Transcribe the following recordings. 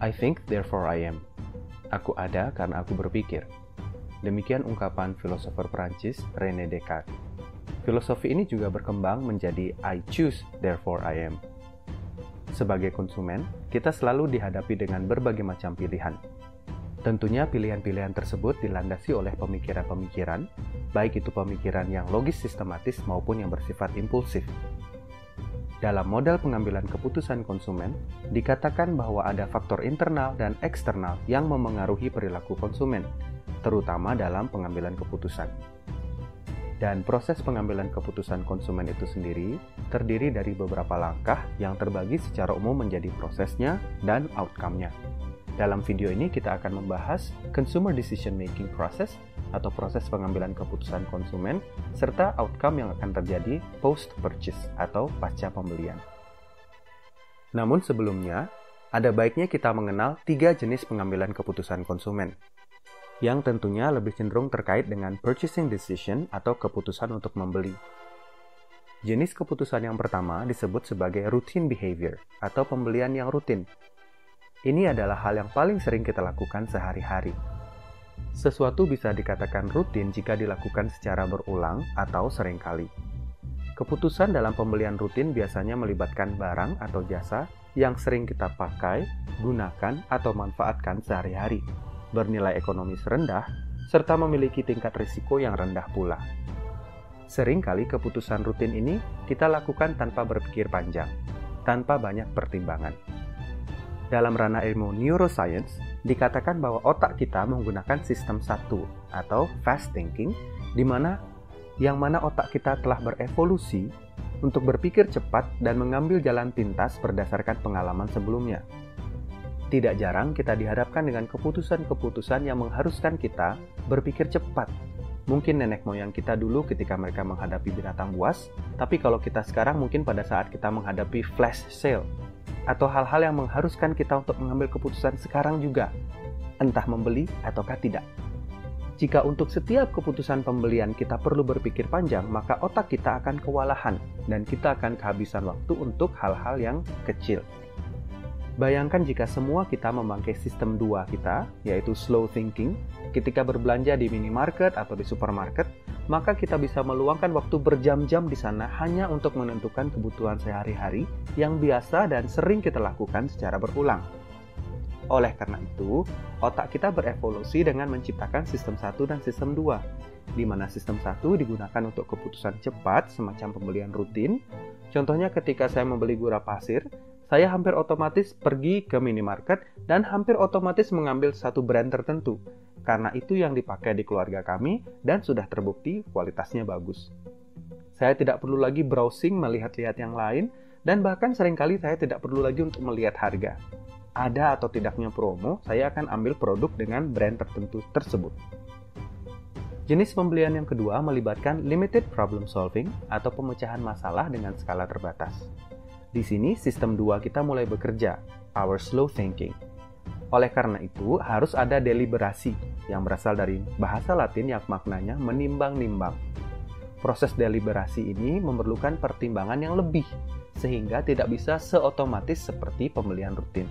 I think, therefore I am. Aku ada karena aku berpikir. Demikian ungkapan filosofer Prancis René Descartes. Filosofi ini juga berkembang menjadi I choose, therefore I am. Sebagai konsumen, kita selalu dihadapi dengan berbagai macam pilihan. Tentunya pilihan-pilihan tersebut dilandasi oleh pemikiran-pemikiran, baik itu pemikiran yang logis sistematis maupun yang bersifat impulsif. Dalam modal pengambilan keputusan konsumen, dikatakan bahwa ada faktor internal dan eksternal yang memengaruhi perilaku konsumen, terutama dalam pengambilan keputusan. Dan proses pengambilan keputusan konsumen itu sendiri terdiri dari beberapa langkah yang terbagi secara umum menjadi prosesnya dan outcome-nya. Dalam video ini kita akan membahas Consumer Decision Making Process atau proses pengambilan keputusan konsumen serta outcome yang akan terjadi post-purchase atau pasca pembelian. Namun sebelumnya, ada baiknya kita mengenal 3 jenis pengambilan keputusan konsumen yang tentunya lebih cenderung terkait dengan purchasing decision atau keputusan untuk membeli. Jenis keputusan yang pertama disebut sebagai routine behavior atau pembelian yang rutin. Ini adalah hal yang paling sering kita lakukan sehari-hari. Sesuatu bisa dikatakan rutin jika dilakukan secara berulang atau seringkali. Keputusan dalam pembelian rutin biasanya melibatkan barang atau jasa yang sering kita pakai, gunakan, atau manfaatkan sehari-hari, bernilai ekonomis rendah, serta memiliki tingkat risiko yang rendah pula. Seringkali keputusan rutin ini kita lakukan tanpa berpikir panjang, tanpa banyak pertimbangan. Dalam ranah ilmu neuroscience, dikatakan bahwa otak kita menggunakan sistem 1 atau fast thinking, yang mana otak kita telah berevolusi untuk berpikir cepat dan mengambil jalan pintas berdasarkan pengalaman sebelumnya. Tidak jarang kita dihadapkan dengan keputusan-keputusan yang mengharuskan kita berpikir cepat. Mungkin nenek moyang kita dulu ketika mereka menghadapi binatang buas, tapi kalau kita sekarang mungkin pada saat kita menghadapi flash sale, atau hal-hal yang mengharuskan kita untuk mengambil keputusan sekarang juga, entah membeli ataukah tidak. Jika untuk setiap keputusan pembelian kita perlu berpikir panjang, maka otak kita akan kewalahan dan kita akan kehabisan waktu untuk hal-hal yang kecil. Bayangkan jika semua kita memakai sistem 2 kita, yaitu slow thinking, ketika berbelanja di minimarket atau di supermarket, maka kita bisa meluangkan waktu berjam-jam di sana hanya untuk menentukan kebutuhan sehari-hari yang biasa dan sering kita lakukan secara berulang. Oleh karena itu, otak kita berevolusi dengan menciptakan sistem 1 dan sistem 2, di mana sistem 1 digunakan untuk keputusan cepat semacam pembelian rutin. Contohnya ketika saya membeli gula pasir, saya hampir otomatis pergi ke minimarket dan hampir otomatis mengambil satu brand tertentu, karena itu yang dipakai di keluarga kami dan sudah terbukti kualitasnya bagus. Saya tidak perlu lagi browsing melihat-lihat yang lain, dan bahkan seringkali saya tidak perlu lagi untuk melihat harga. Ada atau tidaknya promo, saya akan ambil produk dengan brand tertentu tersebut. Jenis pembelian yang kedua melibatkan limited problem solving atau pemecahan masalah dengan skala terbatas. Di sini sistem 2 kita mulai bekerja, our slow thinking. Oleh karena itu, harus ada deliberasi yang berasal dari bahasa Latin yang maknanya menimbang-nimbang. Proses deliberasi ini memerlukan pertimbangan yang lebih, sehingga tidak bisa seotomatis seperti pembelian rutin.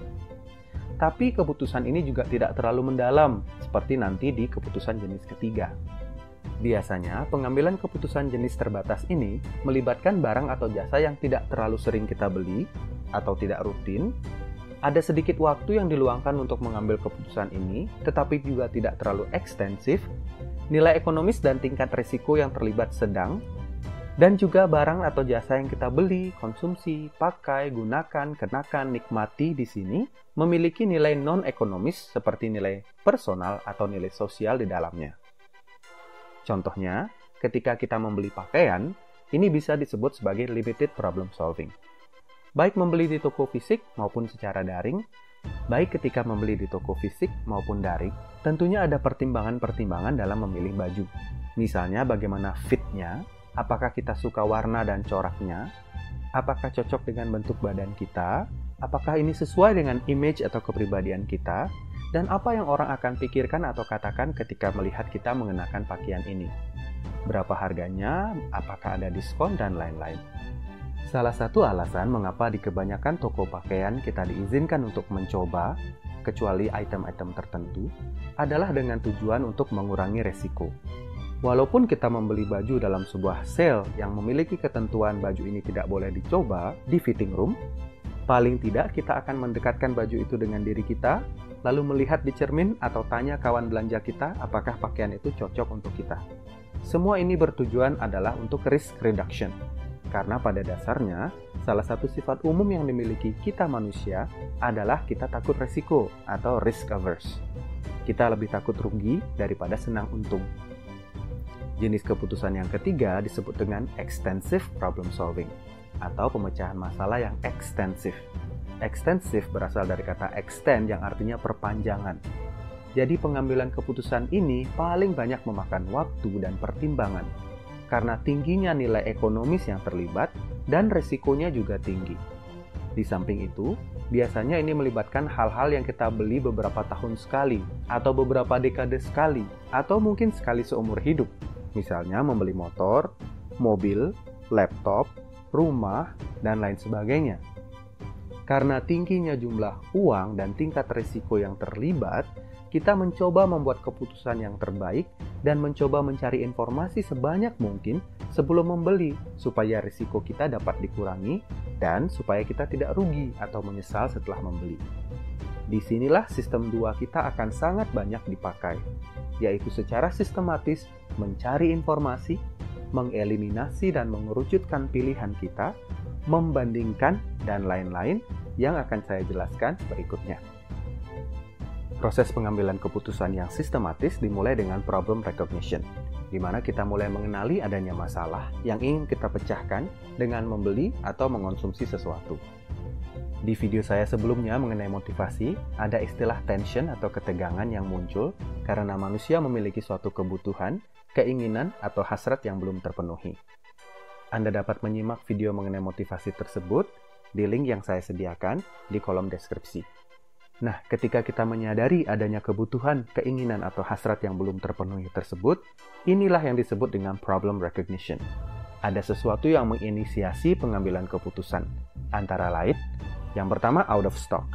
Tapi keputusan ini juga tidak terlalu mendalam, seperti nanti di keputusan jenis ketiga. Biasanya, pengambilan keputusan jenis terbatas ini melibatkan barang atau jasa yang tidak terlalu sering kita beli atau tidak rutin. Ada sedikit waktu yang diluangkan untuk mengambil keputusan ini, tetapi juga tidak terlalu ekstensif. Nilai ekonomis dan tingkat risiko yang terlibat sedang, dan juga barang atau jasa yang kita beli, konsumsi, pakai, gunakan, kenakan, nikmati di sini memiliki nilai non-ekonomis seperti nilai personal atau nilai sosial di dalamnya. Contohnya, ketika kita membeli pakaian, ini bisa disebut sebagai limited problem solving. Baik membeli di toko fisik maupun secara daring, baik ketika membeli di toko fisik maupun daring, tentunya ada pertimbangan-pertimbangan dalam memilih baju. Misalnya bagaimana fitnya, apakah kita suka warna dan coraknya, apakah cocok dengan bentuk badan kita, apakah ini sesuai dengan image atau kepribadian kita, dan apa yang orang akan pikirkan atau katakan ketika melihat kita mengenakan pakaian ini. Berapa harganya, apakah ada diskon, dan lain-lain. Salah satu alasan mengapa di kebanyakan toko pakaian kita diizinkan untuk mencoba kecuali item-item tertentu, adalah dengan tujuan untuk mengurangi resiko. Walaupun kita membeli baju dalam sebuah sale yang memiliki ketentuan baju ini tidak boleh dicoba di fitting room, paling tidak kita akan mendekatkan baju itu dengan diri kita, lalu melihat di cermin atau tanya kawan belanja kita apakah pakaian itu cocok untuk kita. Semua ini bertujuan adalah untuk risk reduction. Karena pada dasarnya, salah satu sifat umum yang dimiliki kita manusia adalah kita takut resiko atau risk averse. Kita lebih takut rugi daripada senang untung. Jenis keputusan yang ketiga disebut dengan extensive problem solving atau pemecahan masalah yang ekstensif. Ekstensif berasal dari kata extend yang artinya perpanjangan. Jadi pengambilan keputusan ini paling banyak memakan waktu dan pertimbangan karena tingginya nilai ekonomis yang terlibat dan resikonya juga tinggi. Di samping itu, biasanya ini melibatkan hal-hal yang kita beli beberapa tahun sekali atau beberapa dekade sekali atau mungkin sekali seumur hidup. Misalnya membeli motor, mobil, laptop, rumah, dan lain sebagainya. Karena tingginya jumlah uang dan tingkat risiko yang terlibat, kita mencoba membuat keputusan yang terbaik dan mencoba mencari informasi sebanyak mungkin sebelum membeli supaya risiko kita dapat dikurangi dan supaya kita tidak rugi atau menyesal setelah membeli. Disinilah sistem 2 kita akan sangat banyak dipakai, yaitu secara sistematis mencari informasi, mengeliminasi dan mengerucutkan pilihan kita, membandingkan, dan lain-lain yang akan saya jelaskan berikutnya. Proses pengambilan keputusan yang sistematis dimulai dengan problem recognition, di mana kita mulai mengenali adanya masalah yang ingin kita pecahkan dengan membeli atau mengonsumsi sesuatu. Di video saya sebelumnya mengenai motivasi, ada istilah tension atau ketegangan yang muncul karena manusia memiliki suatu kebutuhan, keinginan, atau hasrat yang belum terpenuhi. Anda dapat menyimak video mengenai motivasi tersebut di link yang saya sediakan di kolom deskripsi. Nah, ketika kita menyadari adanya kebutuhan, keinginan, atau hasrat yang belum terpenuhi tersebut, inilah yang disebut dengan problem recognition. Ada sesuatu yang menginisiasi pengambilan keputusan, antara lain, yang pertama out of stock.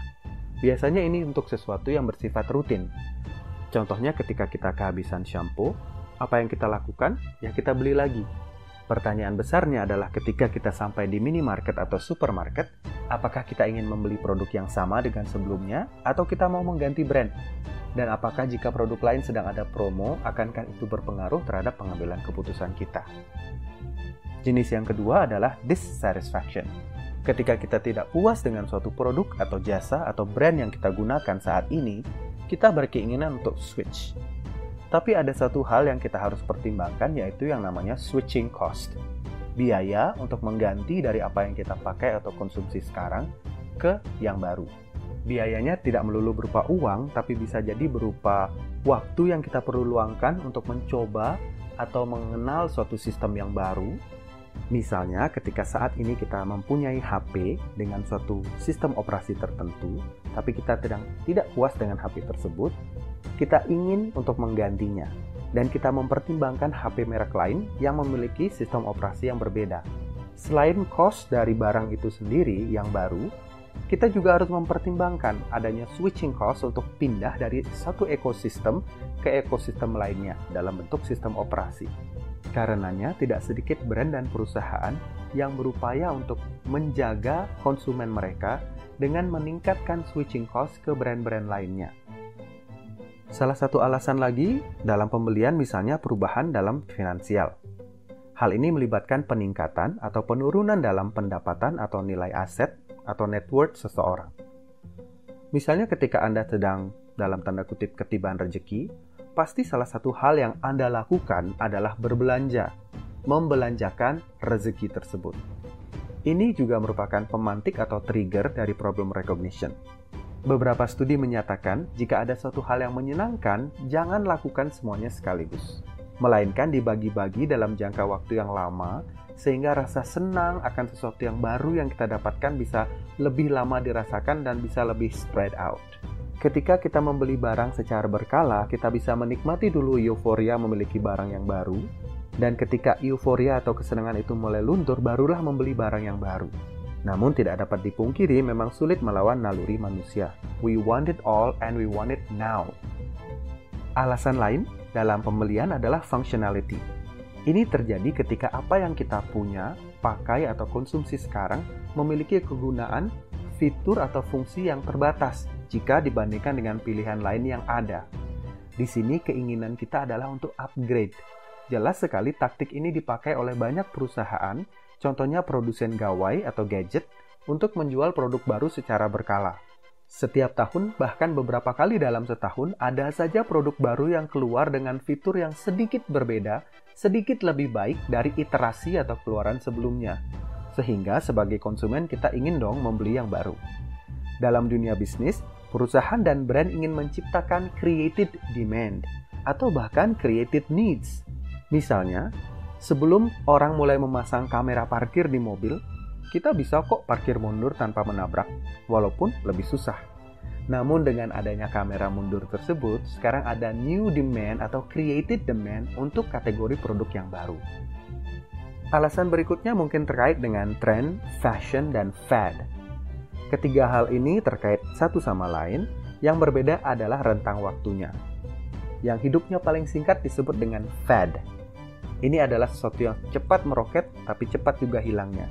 Biasanya ini untuk sesuatu yang bersifat rutin. Contohnya ketika kita kehabisan shampoo, apa yang kita lakukan? Ya kita beli lagi. Pertanyaan besarnya adalah ketika kita sampai di minimarket atau supermarket, apakah kita ingin membeli produk yang sama dengan sebelumnya atau kita mau mengganti brand? Dan apakah jika produk lain sedang ada promo, akankah itu berpengaruh terhadap pengambilan keputusan kita? Jenis yang kedua adalah dissatisfaction. Ketika kita tidak puas dengan suatu produk atau jasa atau brand yang kita gunakan saat ini, kita berkeinginan untuk switch. Tapi ada satu hal yang kita harus pertimbangkan, yaitu yang namanya switching cost. Biaya untuk mengganti dari apa yang kita pakai atau konsumsi sekarang ke yang baru. Biayanya tidak melulu berupa uang, tapi bisa jadi berupa waktu yang kita perlu luangkan untuk mencoba atau mengenal suatu sistem yang baru. Misalnya ketika saat ini kita mempunyai HP dengan suatu sistem operasi tertentu, tapi kita tidak puas dengan HP tersebut, kita ingin untuk menggantinya, dan kita mempertimbangkan HP merek lain yang memiliki sistem operasi yang berbeda. Selain cost dari barang itu sendiri yang baru, kita juga harus mempertimbangkan adanya switching cost untuk pindah dari satu ekosistem ke ekosistem lainnya dalam bentuk sistem operasi. Karenanya, tidak sedikit brand dan perusahaan yang berupaya untuk menjaga konsumen mereka dengan meningkatkan switching cost ke brand-brand lainnya. Salah satu alasan lagi dalam pembelian misalnya perubahan dalam finansial. Hal ini melibatkan peningkatan atau penurunan dalam pendapatan atau nilai aset atau net worth seseorang. Misalnya ketika Anda sedang dalam tanda kutip ketiban rezeki, pasti salah satu hal yang Anda lakukan adalah berbelanja, membelanjakan rezeki tersebut. Ini juga merupakan pemantik atau trigger dari problem recognition. Beberapa studi menyatakan jika ada suatu hal yang menyenangkan, jangan lakukan semuanya sekaligus. Melainkan dibagi-bagi dalam jangka waktu yang lama, sehingga rasa senang akan sesuatu yang baru yang kita dapatkan bisa lebih lama dirasakan dan bisa lebih spread out. Ketika kita membeli barang secara berkala, kita bisa menikmati dulu euforia memiliki barang yang baru, dan ketika euforia atau kesenangan itu mulai luntur, barulah membeli barang yang baru. Namun tidak dapat dipungkiri memang sulit melawan naluri manusia. We want it all and we want it now. Alasan lain dalam pembelian adalah functionality. Ini terjadi ketika apa yang kita punya, pakai atau konsumsi sekarang memiliki kegunaan, fitur atau fungsi yang terbatas jika dibandingkan dengan pilihan lain yang ada. Di sini keinginan kita adalah untuk upgrade. Jelas sekali taktik ini dipakai oleh banyak perusahaan, contohnya produsen gawai atau gadget, untuk menjual produk baru secara berkala. Setiap tahun, bahkan beberapa kali dalam setahun, ada saja produk baru yang keluar dengan fitur yang sedikit berbeda, sedikit lebih baik dari iterasi atau keluaran sebelumnya. Sehingga sebagai konsumen kita ingin dong membeli yang baru. Dalam dunia bisnis, perusahaan dan brand ingin menciptakan created demand atau bahkan created needs. Misalnya, sebelum orang mulai memasang kamera parkir di mobil, kita bisa kok parkir mundur tanpa menabrak, walaupun lebih susah. Namun dengan adanya kamera mundur tersebut, sekarang ada new demand atau created demand untuk kategori produk yang baru. Alasan berikutnya mungkin terkait dengan tren, fashion, dan fad. Ketiga hal ini terkait satu sama lain, yang berbeda adalah rentang waktunya. Yang hidupnya paling singkat disebut dengan fad. Ini adalah sesuatu yang cepat meroket, tapi cepat juga hilangnya.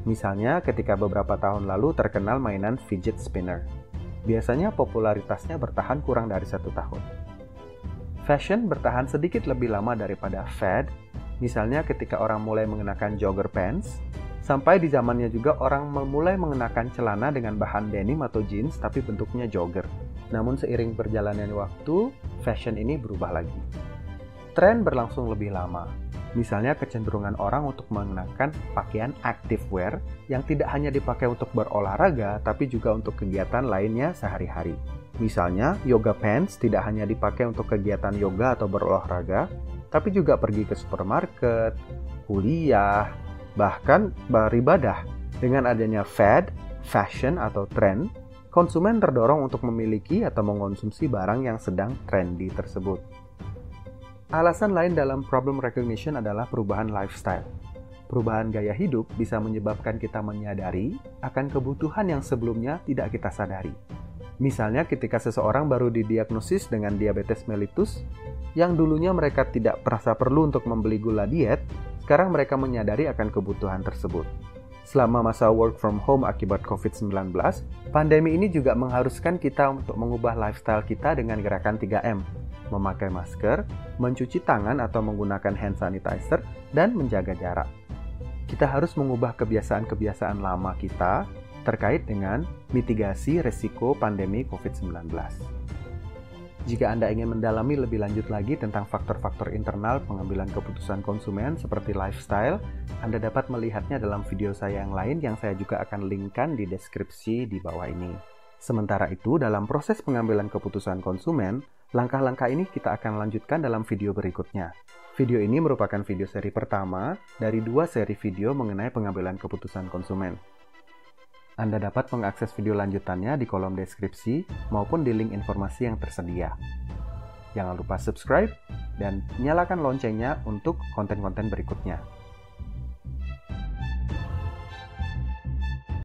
Misalnya ketika beberapa tahun lalu terkenal mainan fidget spinner. Biasanya popularitasnya bertahan kurang dari 1 tahun. Fashion bertahan sedikit lebih lama daripada fad. Misalnya ketika orang mulai mengenakan jogger pants, sampai di zamannya juga orang mulai mengenakan celana dengan bahan denim atau jeans tapi bentuknya jogger. Namun seiring berjalannya waktu, fashion ini berubah lagi. Tren berlangsung lebih lama. Misalnya kecenderungan orang untuk mengenakan pakaian activewear yang tidak hanya dipakai untuk berolahraga, tapi juga untuk kegiatan lainnya sehari-hari. Misalnya, yoga pants tidak hanya dipakai untuk kegiatan yoga atau berolahraga, tapi juga pergi ke supermarket, kuliah, bahkan beribadah. Dengan adanya fad, fashion atau tren, konsumen terdorong untuk memiliki atau mengonsumsi barang yang sedang trendy tersebut. Alasan lain dalam problem recognition adalah perubahan lifestyle. Perubahan gaya hidup bisa menyebabkan kita menyadari akan kebutuhan yang sebelumnya tidak kita sadari. Misalnya ketika seseorang baru didiagnosis dengan diabetes mellitus, yang dulunya mereka tidak merasa perlu untuk membeli gula diet, sekarang mereka menyadari akan kebutuhan tersebut. Selama masa work from home akibat COVID-19, pandemi ini juga mengharuskan kita untuk mengubah lifestyle kita dengan gerakan 3M. Memakai masker, mencuci tangan atau menggunakan hand sanitizer, dan menjaga jarak. Kita harus mengubah kebiasaan-kebiasaan lama kita terkait dengan mitigasi resiko pandemi COVID-19. Jika Anda ingin mendalami lebih lanjut lagi tentang faktor-faktor internal pengambilan keputusan konsumen seperti lifestyle, Anda dapat melihatnya dalam video saya yang lain yang saya juga akan linkkan di deskripsi di bawah ini. Sementara itu, dalam proses pengambilan keputusan konsumen, langkah-langkah ini kita akan lanjutkan dalam video berikutnya. Video ini merupakan video seri pertama dari 2 seri video mengenai pengambilan keputusan konsumen. Anda dapat mengakses video lanjutannya di kolom deskripsi maupun di link informasi yang tersedia. Jangan lupa subscribe dan nyalakan loncengnya untuk konten-konten berikutnya.